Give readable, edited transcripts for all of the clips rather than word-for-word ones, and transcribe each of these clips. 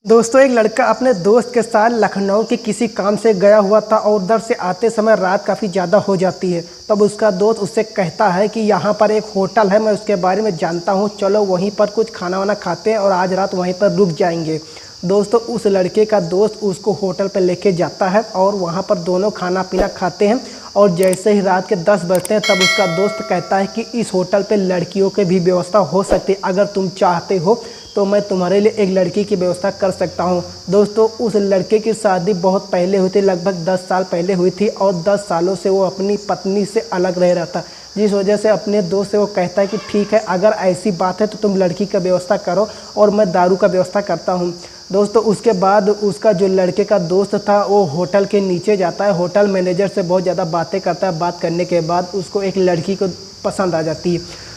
दोस्तों, एक लड़का अपने दोस्त के साथ लखनऊ के किसी काम से गया हुआ था और उधर से आते समय रात काफ़ी ज़्यादा हो जाती है। तब उसका दोस्त उससे कहता है कि यहाँ पर एक होटल है, मैं उसके बारे में जानता हूँ, चलो वहीं पर कुछ खाना वाना खाते हैं और आज रात वहीं पर रुक जाएंगे। दोस्तों, उस लड़के का दोस्त उसको होटल पर लेके जाता है और वहाँ पर दोनों खाना पीना खाते हैं। और जैसे ही रात के 10 बजते हैं तब उसका दोस्त कहता है कि इस होटल पे लड़कियों की भी व्यवस्था हो सकती है, अगर तुम चाहते हो तो मैं तुम्हारे लिए एक लड़की की व्यवस्था कर सकता हूँ। दोस्तों, उस लड़के की शादी बहुत पहले हुई थी, लगभग 10 साल पहले हुई थी और 10 सालों से वो अपनी पत्नी से अलग रह रहा था, जिस वजह से अपने दोस्त से वो कहता है कि ठीक है, अगर ऐसी बात है तो तुम लड़की का व्यवस्था करो और मैं दारू का व्यवस्था करता हूँ। दोस्तों, उसके बाद उसका जो लड़के का दोस्त था वो होटल के नीचे जाता है, होटल मैनेजर से बहुत ज़्यादा बातें करता है। बात करने के बाद उसको एक लड़की को पसंद आ जाती है।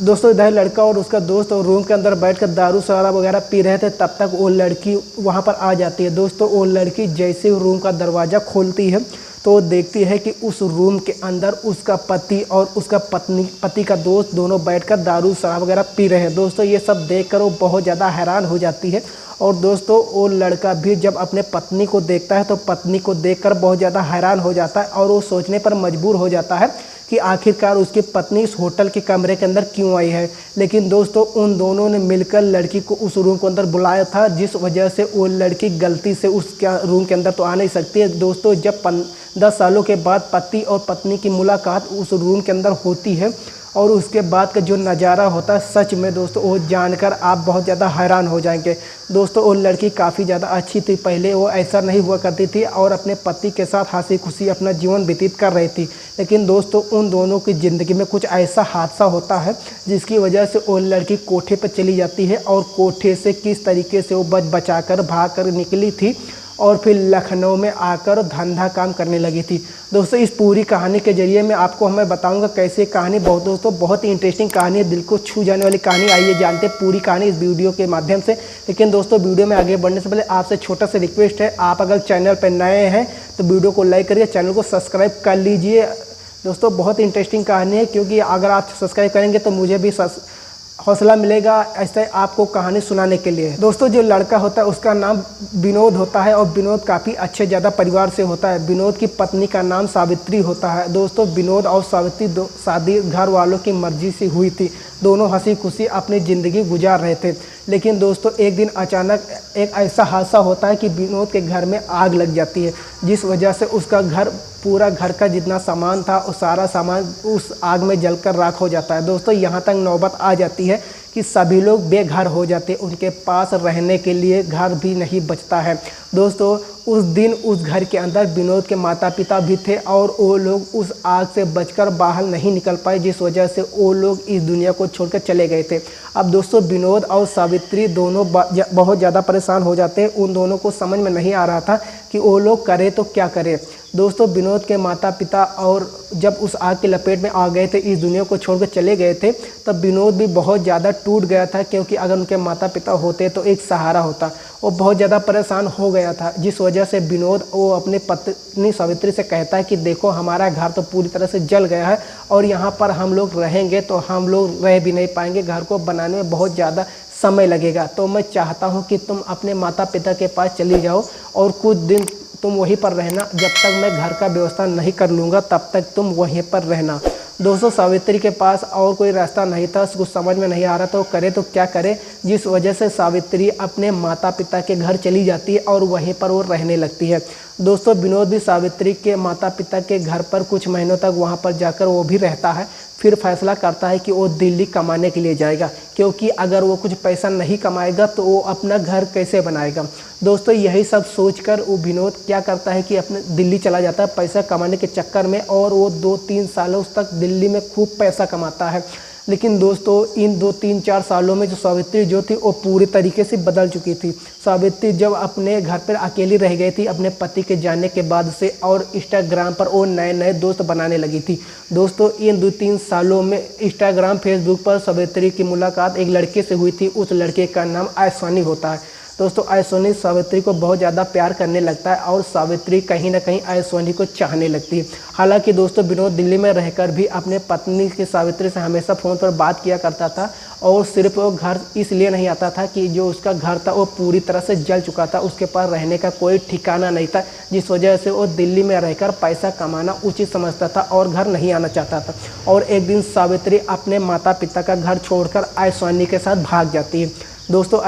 दोस्तों, इधर लड़का और उसका दोस्त और रूम के अंदर बैठकर दारू शराब वगैरह पी रहे थे, तब तक वो लड़की वहाँ पर आ जाती है। दोस्तों, वो लड़की जैसे ही रूम का दरवाज़ा खोलती है तो वो देखती है कि उस रूम के अंदर उसका पति और उसका पति का दोस्त दोनों बैठकर दारू शराब वगैरह पी रहे हैं। दोस्तों, ये सब देखकर वो बहुत ज़्यादा हैरान हो जाती है। और दोस्तों, वो लड़का भी जब अपने पत्नी को देखता है तो पत्नी को देखकर बहुत ज़्यादा हैरान हो जाता है और वो सोचने पर मजबूर हो जाता है कि आखिरकार उसकी पत्नी इस होटल के कमरे के अंदर क्यों आई है। लेकिन दोस्तों, उन दोनों ने मिलकर लड़की को उस रूम के अंदर बुलाया था, जिस वजह से वो लड़की गलती से उस रूम के अंदर तो आ नहीं सकती है। दोस्तों, जब 10 सालों के बाद पति और पत्नी की मुलाकात उस रूम के अंदर होती है और उसके बाद का जो नज़ारा होता है, सच में दोस्तों वो जानकर आप बहुत ज़्यादा हैरान हो जाएंगे। दोस्तों, वो लड़की काफ़ी ज़्यादा अच्छी थी, पहले वो ऐसा नहीं हुआ करती थी और अपने पति के साथ हंसी खुशी अपना जीवन व्यतीत कर रही थी। लेकिन दोस्तों, उन दोनों की ज़िंदगी में कुछ ऐसा हादसा होता है जिसकी वजह से वो लड़की कोठे पर चली जाती है और कोठे से किस तरीके से वो बचा कर भाग कर निकली थी और फिर लखनऊ में आकर धंधा काम करने लगी थी। दोस्तों, इस पूरी कहानी के जरिए मैं आपको बताऊंगा कैसे कहानी बहुत ही इंटरेस्टिंग कहानी है, दिल को छू जाने वाली कहानी। आइए जानते हैं पूरी कहानी इस वीडियो के माध्यम से। लेकिन दोस्तों, वीडियो में आगे बढ़ने से पहले आपसे छोटा सा रिक्वेस्ट है, आप अगर चैनल पर नए हैं तो वीडियो को लाइक करिए, चैनल को सब्सक्राइब कर लीजिए। दोस्तों, बहुत इंटरेस्टिंग कहानी है, क्योंकि अगर आप सब्सक्राइब करेंगे तो मुझे भी हौसला मिलेगा ऐसे आपको कहानी सुनाने के लिए। दोस्तों, जो लड़का होता है उसका नाम विनोद होता है और विनोद काफ़ी अच्छे ज़्यादा परिवार से होता है। विनोद की पत्नी का नाम सावित्री होता है। दोस्तों, विनोद और सावित्री शादी घर वालों की मर्जी से हुई थी, दोनों हंसी खुशी अपनी ज़िंदगी गुजार रहे थे। लेकिन दोस्तों, एक दिन अचानक एक ऐसा हादसा होता है कि विनोद के घर में आग लग जाती है, जिस वजह से उसका पूरा घर का जितना सामान था वो सारा सामान उस आग में जलकर राख हो जाता है। दोस्तों, यहाँ तक नौबत आ जाती है कि सभी लोग बेघर हो जाते हैं, उनके पास रहने के लिए घर भी नहीं बचता है। दोस्तों, उस दिन उस घर के अंदर विनोद के माता पिता भी थे और वो लोग उस आग से बचकर बाहर नहीं निकल पाए, जिस वजह से वो लोग इस दुनिया को छोड़कर चले गए थे। अब दोस्तों, विनोद और सावित्री दोनों बहुत ज़्यादा परेशान हो जाते हैं। उन दोनों को समझ में नहीं आ रहा था कि वो लोग करें तो क्या करें। दोस्तों, विनोद के माता पिता और जब उस आग की लपेट में आ गए थे, इस दुनिया को छोड़कर चले गए थे, तब विनोद भी बहुत ज़्यादा टूट गया था, क्योंकि अगर उनके माता पिता होते तो एक सहारा होता। वो बहुत ज़्यादा परेशान हो गया था, जिस वजह से विनोद वो अपने पत्नी सावित्री से कहता है कि देखो, हमारा घर तो पूरी तरह से जल गया है और यहाँ पर हम लोग रहेंगे तो हम लोग रह भी नहीं पाएंगे, घर को बनाने में बहुत ज़्यादा समय लगेगा। तो मैं चाहता हूँ कि तुम अपने माता पिता के पास चली जाओ और कुछ दिन तुम वहीं पर रहना, जब तक मैं घर का व्यवस्था नहीं कर लूँगा तब तक तुम वहीं पर रहना। दोस्तों, सावित्री के पास और कोई रास्ता नहीं था, कुछ समझ में नहीं आ रहा था वो करे तो क्या करे, जिस वजह से सावित्री अपने माता पिता के घर चली जाती है और वहीं पर वो रहने लगती है। दोस्तों, विनोद भी सावित्री के माता पिता के घर पर कुछ महीनों तक वहाँ पर जाकर वो भी रहता है। फिर फैसला करता है कि वो दिल्ली कमाने के लिए जाएगा, क्योंकि अगर वो कुछ पैसा नहीं कमाएगा तो वो अपना घर कैसे बनाएगा। दोस्तों, यही सब सोचकर वो विनोद क्या करता है कि अपने दिल्ली चला जाता है पैसा कमाने के चक्कर में, और वो 2-3 सालों तक दिल्ली में खूब पैसा कमाता है। लेकिन दोस्तों, इन 2-3-4 सालों में जो सावित्री जो थी वो पूरी तरीके से बदल चुकी थी। सावित्री जब अपने घर पर अकेली रह गई थी अपने पति के जाने के बाद से, और इंस्टाग्राम पर वो नए नए दोस्त बनाने लगी थी। दोस्तों, इन 2-3 सालों में इंस्टाग्राम फेसबुक पर सावित्री की मुलाकात एक लड़के से हुई थी, उस लड़के का नाम ऐश्वानी होता है। दोस्तों ऐश्वर्या सावित्री को बहुत ज़्यादा प्यार करने लगता है और सावित्री कहीं ना कहीं ऐश्वर्या को चाहने लगती है। हालांकि दोस्तों विनोद दिल्ली में रहकर भी अपने पत्नी की सावित्री से हमेशा फ़ोन पर बात किया करता था और सिर्फ वो घर इसलिए नहीं आता था कि जो उसका घर था वो पूरी तरह से जल चुका था, उसके पास रहने का कोई ठिकाना नहीं था, जिस वजह से वो दिल्ली में रहकर पैसा कमाना उचित समझता था और घर नहीं आना चाहता था। और एक दिन सावित्री अपने माता पिता का घर छोड़कर ऐश्वर्या के साथ भाग जाती है। दोस्तों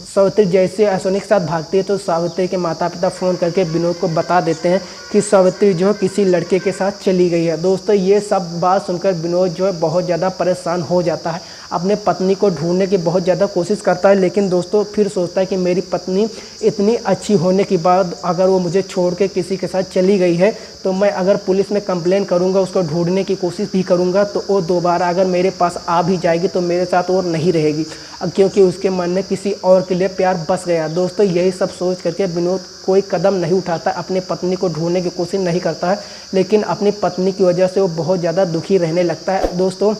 सावित्री जैसे ऐश्वर्या के साथ भागती है तो सावित्री के माता पिता फ़ोन करके विनोद को बता देते हैं कि सावित्री जो है किसी लड़के के साथ चली गई है। दोस्तों ये सब बात सुनकर विनोद जो है बहुत ज़्यादा परेशान हो जाता है, अपने पत्नी को ढूंढने की बहुत ज़्यादा कोशिश करता है, लेकिन दोस्तों फिर सोचता है कि मेरी पत्नी इतनी अच्छी होने के बाद अगर वो मुझे छोड़ के किसी के साथ चली गई है तो मैं अगर पुलिस में कंप्लेन करूंगा, उसको ढूंढने की कोशिश भी करूंगा तो वो दोबारा अगर मेरे पास आ भी जाएगी तो मेरे साथ और नहीं रहेगी, क्योंकि उसके मन में किसी और के लिए प्यार बस गया। दोस्तों यही सब सोच करके विनोद कोई कदम नहीं उठाता, अपनी पत्नी को ढूंढने की कोशिश नहीं करता है, लेकिन अपनी पत्नी की वजह से वो बहुत ज़्यादा दुखी रहने लगता है। दोस्तों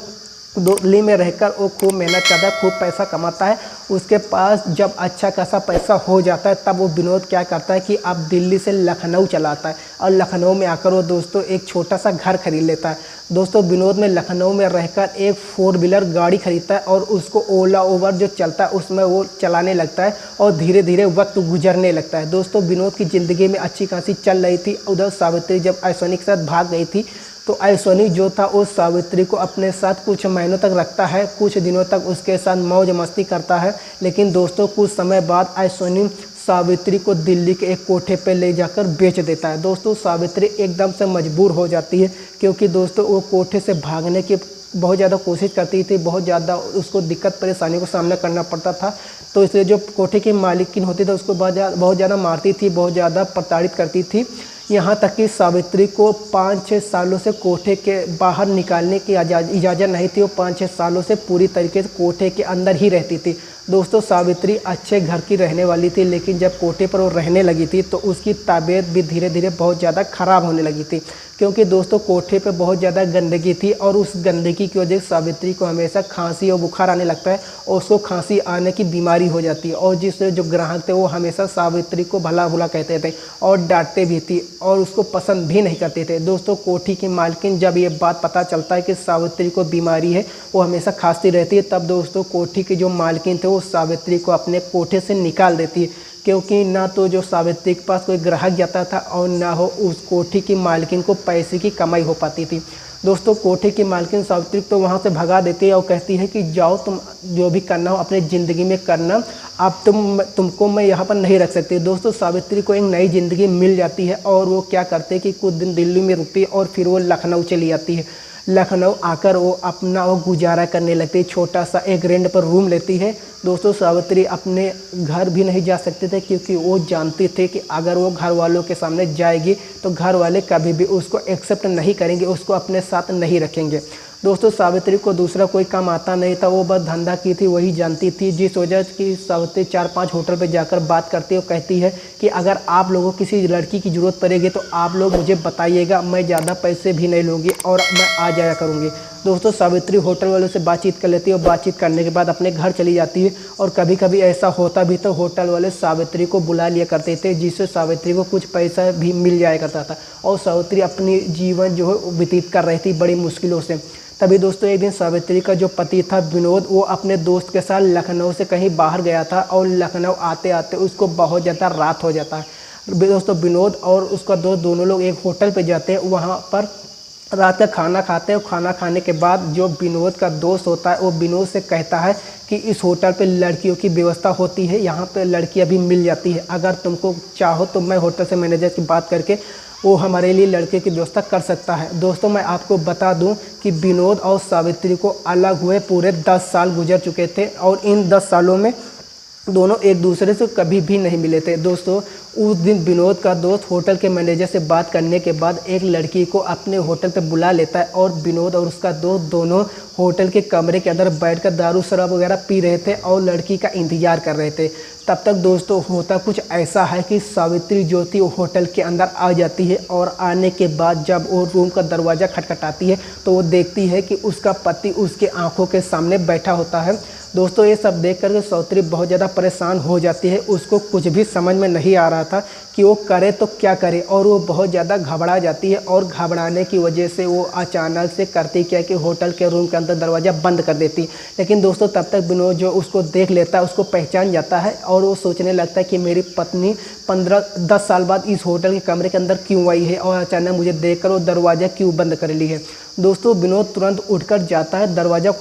दिल्ली में रहकर वो खूब मेहनत करता है, खूब पैसा कमाता है। उसके पास जब अच्छा खासा पैसा हो जाता है तब वो विनोद क्या करता है कि अब दिल्ली से लखनऊ चलाता है और लखनऊ में आकर वो दोस्तों एक छोटा सा घर खरीद लेता है। दोस्तों विनोद में लखनऊ में रहकर एक 4 व्हीलर गाड़ी खरीदता है और उसको ओला ओवर जो चलता है उसमें वो चलाने लगता है और धीरे धीरे वक्त गुजरने लगता है। दोस्तों विनोद की ज़िंदगी में अच्छी खासी चल रही थी। उधर सावित्री जब ऐश्वर्या के साथ भाग गई थी तो ऐश्वर्या जो था उस सावित्री को अपने साथ कुछ महीनों तक रखता है, कुछ दिनों तक उसके साथ मौज मस्ती करता है, लेकिन दोस्तों कुछ समय बाद ऐश्वर्या सावित्री को दिल्ली के एक कोठे पे ले जाकर बेच देता है। दोस्तों सावित्री एकदम से मजबूर हो जाती है, क्योंकि दोस्तों वो कोठे से भागने की बहुत ज़्यादा कोशिश करती थी, बहुत ज़्यादा उसको दिक्कत परेशानी को सामना करना पड़ता था। तो इसलिए जो कोठे की मालिकिन होती थी उसको बहुत ज़्यादा मारती थी, बहुत ज़्यादा प्रताड़ित करती थी, यहाँ तक कि सावित्री को 5-6 सालों से कोठे के बाहर निकालने की इजाज़त नहीं थी। वो 5-6 सालों से पूरी तरीके से कोठे के अंदर ही रहती थी। दोस्तों सावित्री अच्छे घर की रहने वाली थी, लेकिन जब कोठे पर वो रहने लगी थी तो उसकी तबीयत भी धीरे धीरे बहुत ज़्यादा ख़राब होने लगी थी, क्योंकि दोस्तों कोठे पे बहुत ज़्यादा गंदगी थी और उस गंदगी की वजह से सावित्री को हमेशा खांसी और बुखार आने लगता है और उसको खांसी आने की बीमारी हो जाती है। और जिससे जो ग्राहक थे वो हमेशा सावित्री को भला भुला कहते थे और डांटते भी थी और उसको पसंद भी नहीं करते थे। दोस्तों कोठी की मालकिन जब ये बात पता चलता है कि सावित्री को बीमारी है, वो हमेशा खांसती रहती है, तब दोस्तों कोठी की जो मालकिन थे वो सावित्री को अपने कोठे से निकाल देती है, क्योंकि ना तो जो सावित्री के पास कोई ग्राहक जाता था और ना हो उस कोठी की मालकिन को पैसे की कमाई हो पाती थी। दोस्तों कोठी की मालकिन सावित्री तो वहाँ से भगा देती है और कहती है कि जाओ तुम जो भी करना हो अपने ज़िंदगी में करना, अब तुमको मैं यहाँ पर नहीं रख सकती। दोस्तों सावित्री को एक नई ज़िंदगी मिल जाती है और वो क्या करते हैं कि कुछ दिन दिल्ली में रुकती है और फिर वो लखनऊ चली जाती है। लखनऊ आकर वो अपना वो गुजारा करने लगती है, छोटा सा एक रेंट पर रूम लेती है। दोस्तों सावित्री अपने घर भी नहीं जा सकते थे, क्योंकि वो जानते थे कि अगर वो घर वालों के सामने जाएगी तो घर वाले कभी भी उसको एक्सेप्ट नहीं करेंगे, उसको अपने साथ नहीं रखेंगे। दोस्तों सावित्री को दूसरा कोई काम आता नहीं था, वो बस धंधा की थी वही जानती थी, जिस वजह की सावित्री 4-5 होटल पे जाकर बात करती है और कहती है कि अगर आप लोगों को किसी लड़की की ज़रूरत पड़ेगी तो आप लोग मुझे बताइएगा, मैं ज़्यादा पैसे भी नहीं लूँगी और मैं आ जाया करूँगी। दोस्तों सावित्री होटल वालों से बातचीत कर लेती है और बातचीत करने के बाद अपने घर चली जाती है। और कभी कभी ऐसा होता भी तो होटल वाले सावित्री को बुला लिया करते थे, जिससे सावित्री को कुछ पैसा भी मिल जाया करता था और सावित्री अपनी जीवन जो है व्यतीत कर रही थी बड़ी मुश्किलों से। तभी दोस्तों एक दिन सावित्री का जो पति था विनोद, वो अपने दोस्त के साथ लखनऊ से कहीं बाहर गया था और लखनऊ आते आते उसको बहुत ज़्यादा रात हो जाता है। दोस्तों विनोद और उसका दोस्त दोनों लोग एक होटल पे जाते हैं, वहाँ पर रात का खाना खाते हैं। खाना खाने के बाद जो विनोद का दोस्त होता है वो विनोद से कहता है कि इस होटल पे लड़कियों की व्यवस्था होती है, यहाँ पे लड़कियाँ भी मिल जाती है, अगर तुमको चाहो तो मैं होटल से मैनेजर की बात करके वो हमारे लिए लड़के की व्यवस्था कर सकता है। दोस्तों मैं आपको बता दूं कि विनोद और सावित्री को अलग हुए पूरे 10 साल गुजर चुके थे और इन 10 सालों में दोनों एक दूसरे से कभी भी नहीं मिले थे। दोस्तों उस दिन विनोद का दोस्त होटल के मैनेजर से बात करने के बाद एक लड़की को अपने होटल पे बुला लेता है और विनोद और उसका दोस्त दोनों होटल के कमरे के अंदर बैठकर दारू शराब वगैरह पी रहे थे और लड़की का इंतजार कर रहे थे। तब तक दोस्तों होता कुछ ऐसा है कि सावित्री जो थी वो होटल के अंदर आ जाती है और आने के बाद जब वो रूम का दरवाज़ा खटखटाती है तो वो देखती है कि उसका पति उसके आंखों के सामने बैठा होता है। दोस्तों ये सब देख कर सावित्री बहुत ज़्यादा परेशान हो जाती है। उसको कुछ भी समझ में नहीं आ रहा था कि वो करे तो क्या करे, और वो बहुत ज़्यादा घबरा जाती है और घबराने की वजह से वो अचानक से करती क्या कि होटल के रूम के अंदर दरवाज़ा बंद कर देती। लेकिन दोस्तों तब तक विनोद जो उसको देख लेता है, उसको पहचान जाता है और वो सोचने लगता है कि मेरी पत्नी 10 साल बाद इस होटल के कमरे के अंदर क्यों आई है और अचानक मुझे देखकर वो दरवाज़ा क्यों बंद कर ली है। दोस्तों विनोद तुरंत उठकर जाता है, दरवाज़ा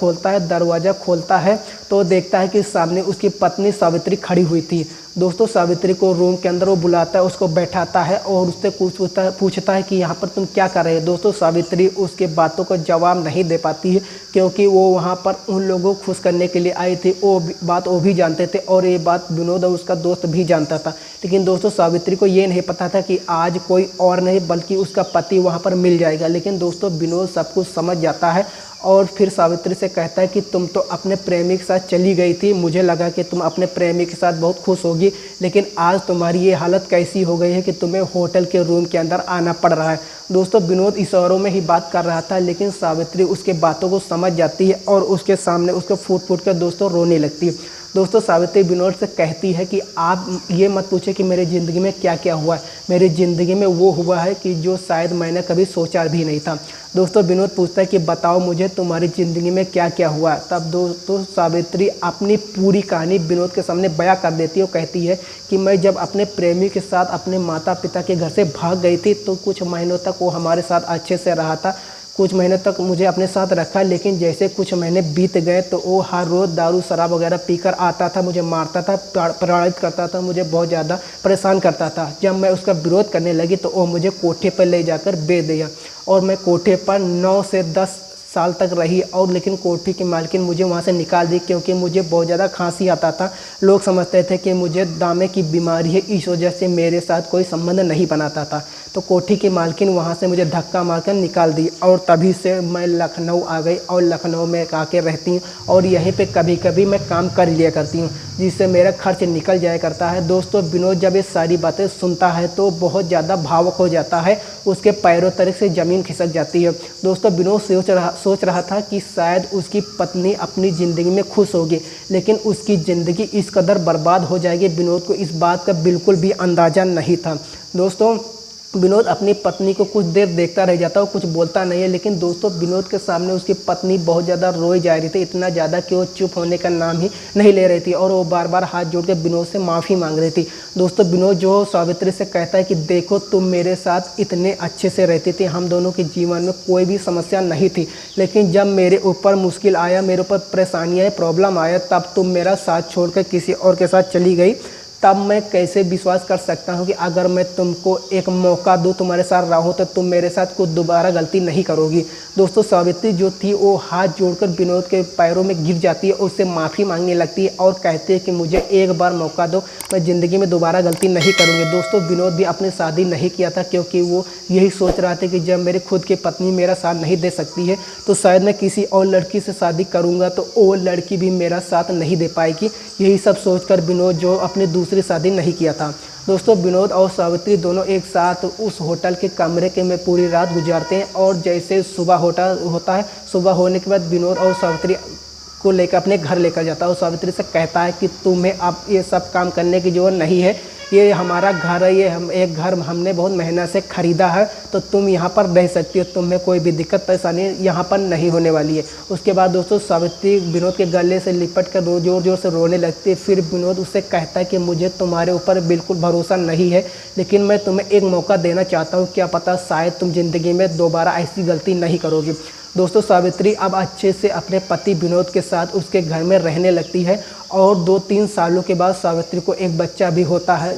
खोलता है तो देखता है कि सामने उसकी पत्नी सावित्री खड़ी हुई थी। दोस्तों सावित्री को रूम के अंदर वो बुलाता है, उसको बैठाता है और उससे पूछता है कि यहाँ पर तुम क्या कर रहे हो। दोस्तों सावित्री उसके बातों का जवाब नहीं दे पाती है क्योंकि वो वहाँ पर उन लोगों को खुश करने के लिए आई थी। वो भी जानते थे और ये बात विनोद और उसका दोस्त भी जानता था। लेकिन दोस्तों सावित्री को ये नहीं पता था कि आज कोई और नहीं बल्कि उसका पति वहाँ पर मिल जाएगा। लेकिन दोस्तों विनोद सब कुछ समझ जाता है और फिर सावित्री से कहता है कि तुम तो अपने प्रेमी के साथ चली गई थी, मुझे लगा कि तुम अपने प्रेमी के साथ बहुत खुश होगी, लेकिन आज तुम्हारी ये हालत कैसी हो गई है कि तुम्हें होटल के रूम के अंदर आना पड़ रहा है। दोस्तों विनोद इशारों में ही बात कर रहा था लेकिन सावित्री उसके बातों को समझ जाती है और उसके सामने उसको फूट कर दोस्तों रोने लगती है। दोस्तों सावित्री विनोद से कहती है कि आप ये मत पूछे कि मेरी ज़िंदगी में क्या क्या हुआ है, मेरी ज़िंदगी में वो हुआ है कि जो शायद मैंने कभी सोचा भी नहीं था। दोस्तों विनोद पूछता है कि बताओ मुझे तुम्हारी ज़िंदगी में क्या क्या हुआ है। तब दोस्तों सावित्री अपनी पूरी कहानी विनोद के सामने बयां कर देती है और कहती है कि मैं जब अपने प्रेमी के साथ अपने माता पिता के घर से भाग गई थी तो कुछ महीनों तक वो हमारे साथ अच्छे से रहा था, कुछ महीनों तक मुझे अपने साथ रखा, लेकिन जैसे कुछ महीने बीत गए तो वो हर रोज़ दारू शराब वगैरह पीकर आता था, मुझे मारता था, प्रताड़ित करता था, मुझे बहुत ज़्यादा परेशान करता था। जब मैं उसका विरोध करने लगी तो वो मुझे कोठे पर ले जाकर बेच दिया और मैं कोठे पर 9 से 10 साल तक रही और लेकिन कोठी की मालकिन मुझे वहाँ से निकाल दी क्योंकि मुझे बहुत ज़्यादा खांसी आता था। लोग समझते थे कि मुझे दामे की बीमारी है, इस वजह से मेरे साथ कोई संबंध नहीं बनाता था। तो कोठी की मालकिन वहाँ से मुझे धक्का मारकर निकाल दी और तभी से मैं लखनऊ आ गई और लखनऊ में आके रहती हूँ और यहीं पे कभी कभी मैं काम कर लिया करती हूँ जिससे मेरा खर्च निकल जाया करता है। दोस्तों विनोद जब ये सारी बातें सुनता है तो बहुत ज़्यादा भावुक हो जाता है, उसके पैरों तले से ज़मीन खिसक जाती है। दोस्तों विनोद सोच रहा था कि शायद उसकी पत्नी अपनी ज़िंदगी में खुश होगी, लेकिन उसकी ज़िंदगी इस कदर बर्बाद हो जाएगी विनोद को इस बात का बिल्कुल भी अंदाज़ा नहीं था। दोस्तों विनोद अपनी पत्नी को कुछ देर देखता रह जाता है, कुछ बोलता नहीं है। लेकिन दोस्तों विनोद के सामने उसकी पत्नी बहुत ज़्यादा रोई जा रही थी, इतना ज़्यादा कि वो चुप होने का नाम ही नहीं ले रही थी और वो बार बार हाथ जोड़ के विनोद से माफ़ी मांग रही थी। दोस्तों विनोद जो सावित्री से कहता है कि देखो तुम मेरे साथ इतने अच्छे से रहती थी, हम दोनों के जीवन में कोई भी समस्या नहीं थी, लेकिन जब मेरे ऊपर मुश्किल आया, मेरे ऊपर परेशानियाँ प्रॉब्लम आया, तब तुम मेरा साथ छोड़कर किसी और के साथ चली गई। तब मैं कैसे विश्वास कर सकता हूँ कि अगर मैं तुमको एक मौका दूँ, तुम्हारे साथ रहूँ, तो तुम मेरे साथ कुछ दोबारा गलती नहीं करोगी। दोस्तों सावित्री जो थी वो हाथ जोड़कर विनोद के पैरों में गिर जाती है, उससे माफ़ी मांगने लगती है और कहती है कि मुझे एक बार मौका दो, मैं ज़िंदगी में दोबारा गलती नहीं करूँगी। दोस्तों विनोद भी अपनी शादी नहीं किया था क्योंकि वो यही सोच रहा था कि जब मेरी खुद की पत्नी मेरा साथ नहीं दे सकती है तो शायद मैं किसी और लड़की से शादी करूँगा तो वो लड़की भी मेरा साथ नहीं दे पाएगी। यही सब सोचकर विनोद जो अपनी दूसरी शादी नहीं किया था। दोस्तों विनोद और सावित्री दोनों एक साथ उस होटल के कमरे के में पूरी रात गुजारते हैं और जैसे सुबह होता है, सुबह होने के बाद विनोद और सावित्री को लेकर अपने घर लेकर जाता है और सावित्री से कहता है कि तुम्हें अब ये सब काम करने की ज़रूरत नहीं है, ये हमारा घर है, ये हम एक घर हमने बहुत मेहनत से ख़रीदा है, तो तुम यहाँ पर रह सकती हो, तुम्हें कोई भी दिक्कत परेशानी यहाँ पर नहीं होने वाली है। उसके बाद दोस्तों सावित्री विनोद के गले से लिपट कर ज़ोर ज़ोर से रोने लगती है। फिर विनोद उससे कहता है कि मुझे तुम्हारे ऊपर बिल्कुल भरोसा नहीं है, लेकिन मैं तुम्हें एक मौका देना चाहता हूँ, क्या पता शायद तुम ज़िंदगी में दोबारा ऐसी गलती नहीं करोगी। दोस्तों सावित्री अब अच्छे से अपने पति विनोद के साथ उसके घर में रहने लगती है और 2-3 सालों के बाद सावित्री को एक बच्चा भी होता है।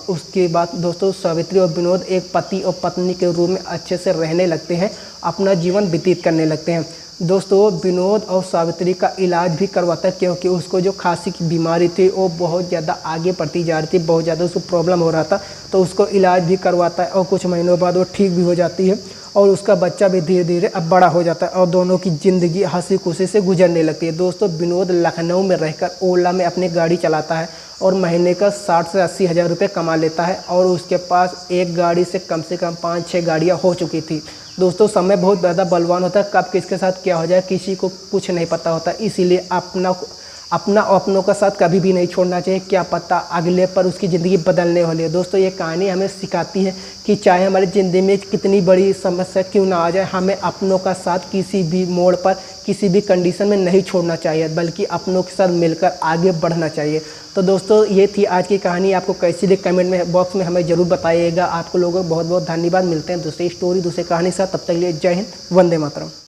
उसके बाद दोस्तों सावित्री और विनोद एक पति और पत्नी के रूप में अच्छे से रहने लगते हैं, अपना जीवन व्यतीत करने लगते हैं। दोस्तों विनोद और सावित्री का इलाज भी करवाता है क्योंकि उसको जो खांसी की बीमारी थी वो बहुत ज़्यादा आगे बढ़ती जा रही थी, बहुत ज़्यादा उसको प्रॉब्लम हो रहा था, तो उसको इलाज भी करवाता है और कुछ महीनों बाद वो ठीक भी हो जाती है और उसका बच्चा भी धीरे धीरे अब बड़ा हो जाता है और दोनों की ज़िंदगी हंसी खुशी से गुजरने लगती है। दोस्तों, विनोद लखनऊ में रहकर ओला में अपनी गाड़ी चलाता है और महीने का 60 से 80 हज़ार रुपये कमा लेता है और उसके पास एक गाड़ी से कम 5-6 गाड़ियाँ हो चुकी थी। दोस्तों, समय बहुत ज़्यादा बलवान होता है, कब किसके साथ क्या हो जाए किसी को कुछ नहीं पता होता, इसीलिए अपना अपनों का साथ कभी भी नहीं छोड़ना चाहिए। क्या पता अगले पर उसकी ज़िंदगी बदलने वाली है। दोस्तों, ये कहानी हमें सिखाती है कि चाहे हमारी ज़िंदगी में कितनी बड़ी समस्या क्यों ना आ जाए, हमें अपनों का साथ किसी भी मोड़ पर किसी भी कंडीशन में नहीं छोड़ना चाहिए, बल्कि अपनों के साथ मिलकर आगे बढ़ना चाहिए। तो दोस्तों, ये थी आज की कहानी। आपको कैसी लगी कमेंट में बॉक्स में हमें ज़रूर बताइएगा। आपको लोगों को बहुत बहुत धन्यवाद। मिलते हैं दूसरी स्टोरी दूसरी कहानी के साथ, तब तक के लिए जय हिंद, वंदे मातरम।